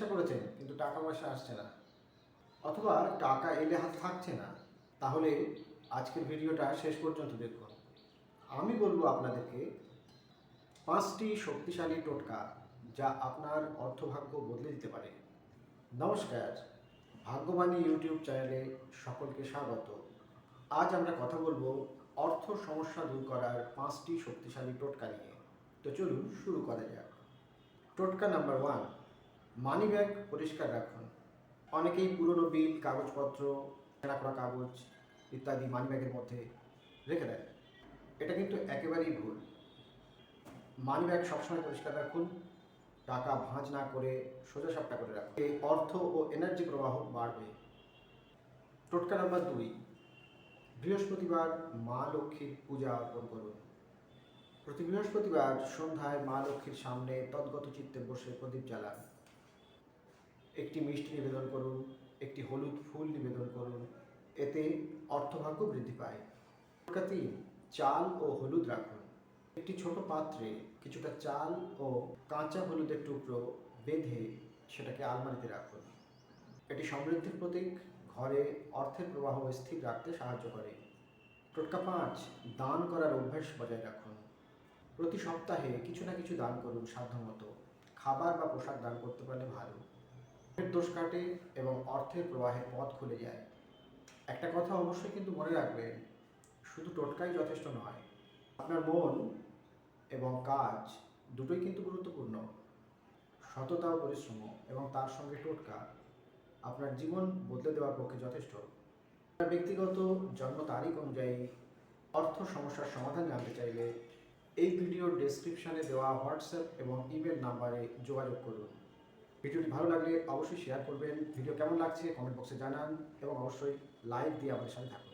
চেষ্টা করেছেন কিন্তু টাকা পয়সা আসছে না, অথবা টাকা এলে হাতে থাকছে না, তাহলে আজকের ভিডিওটা শেষ পর্যন্ত দেখুন। আমি বলবো আপনাদেরকে 5টি শক্তিশালী টোটকা যা আপনার অর্থভাগ্য বদলে দিতে পারে। নমস্কার, ভাগ্যবাণী ইউটিউব চ্যানেলে সকলকে স্বাগত। আজ আমরা কথা বলবো অর্থ সমস্যা দূর করার 5টি শক্তিশালী টোটকা নিয়ে। তো চলুন শুরু করা যাক। টোটকা নাম্বার 1, মানি ব্যাগ পরিষ্কার রাখুন। অনেকেই পুরনো বিল, কাগজপত্র, ছেঁড়া করা কাগজ ইত্যাদি মানি ব্যাগের মধ্যে রেখে দেয়। এটা কিন্তু একেবারেই ভুল। মানি ব্যাগ সবসময় পরিষ্কার রাখুন, টাকা ভাঁজ না করে সোজা সাপটা করে রাখুন। এই অর্থ ও এনার্জি প্রবাহ বাড়বে। টোটকা নাম্বার 2, বৃহস্পতিবার মা লক্ষ্মীর পূজা অর্পণ করুন। প্রতি বৃহস্পতিবার সন্ধ্যায় মা লক্ষ্মীর সামনে তদ্গত চিত্তে বসে প্রদীপ জ্বালান। একটি মিষ্টি নিবেদন করুন, একটি হলুদ ফুল নিবেদন করুন, এতে অর্থভাগ্য বৃদ্ধি পায়। টোটকা 3, চাল ও হলুদ রাখুন। একটি ছোট পাত্রে কিছুটা চাল ও কাঁচা হলুদের টুকরো বেঁধে সেটাকে আলমারিতে রাখুন। এটি সমৃদ্ধির প্রতীক, ঘরে অর্থের প্রবাহ স্থির রাখতে সাহায্য করে। টোটকা 5, দান করার অভ্যাস বজায় রাখুন। প্রতি সপ্তাহে কিছু না কিছু দান করুন সাধ্যমতো। খাবার বা পোশাক দান করতে পারলে ভালো। দোষ কাটে এবং অর্থের প্রবাহের পথ খুলে যায়। একটা কথা অবশ্যই কিন্তু মনে রাখবেন, শুধু টোটকাই যথেষ্ট নয়, আপনার মন এবং কাজ দুটোই কিন্তু গুরুত্বপূর্ণ। সততা ও পরিশ্রম এবং তার সঙ্গে টোটকা আপনার জীবন বদলে দেওয়ার পক্ষে যথেষ্ট। আপনার ব্যক্তিগত জন্ম তারিখ অনুযায়ী অর্থ সমস্যার সমাধান জানতে চাইলে এই ভিডিওর ডেসক্রিপশানে দেওয়া হোয়াটসঅ্যাপ এবং ইমেল নাম্বারে যোগাযোগ করুন। ভিডিওটি ভালো লাগলে অবশ্যই শেয়ার করবেন। ভিডিও কেমন লাগছে কমেন্ট বক্সে জানান এবং অবশ্যই লাইক দিয়ে আমাদের সাথে থাকুন।